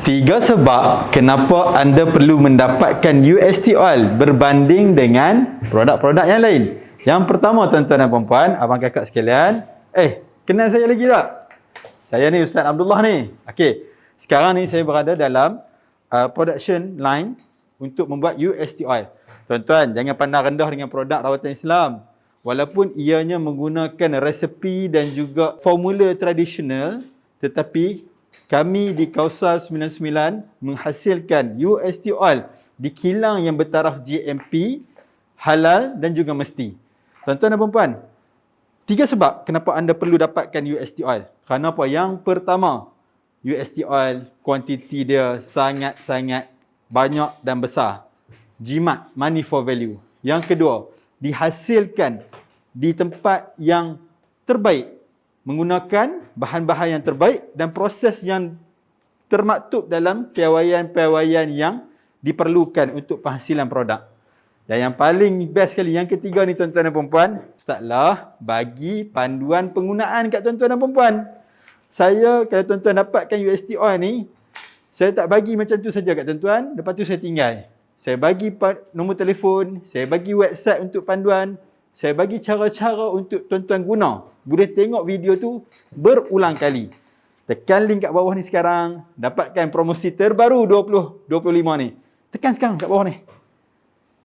Tiga sebab kenapa anda perlu mendapatkan UST Oil berbanding dengan produk-produk yang lain. Yang pertama, tuan-tuan dan puan-puan, abang kakak sekalian, kenal saya lagi tak? Saya ni Ustaz Abdullah ni. Okey, sekarang ni saya berada dalam production line untuk membuat UST Oil. Tuan-tuan, jangan pandang rendah dengan produk rawatan Islam. Walaupun ianya menggunakan resepi dan juga formula tradisional, tetapi kami di Kausar 99 menghasilkan UST Oil di kilang yang bertaraf GMP, halal dan juga mesti. Tuan-tuan dan puan-puan, tiga sebab kenapa anda perlu dapatkan UST Oil. Kerana apa? Yang pertama, UST Oil kuantiti dia sangat-sangat banyak dan besar. Jimat, money for value. Yang kedua, dihasilkan di tempat yang terbaik, menggunakan bahan-bahan yang terbaik dan proses yang termaktub dalam piawaian-piawaian yang diperlukan untuk penghasilan produk. Dan yang paling best sekali, yang ketiga ni tuan-tuan dan puan-puan, Ustaz Lah bagi panduan penggunaan kat tuan-tuan dan puan-puan. Saya, kalau tuan-tuan dapatkan UST Oil ni, saya tak bagi macam tu saja kat tuan-tuan, lepas tu saya tinggal. Saya bagi nombor telefon, saya bagi website untuk panduan, saya bagi cara-cara untuk tuan-tuan guna. Boleh tengok video tu berulang kali. Tekan link kat bawah ni sekarang, dapatkan promosi terbaru 2025 ni. Tekan sekarang kat bawah ni.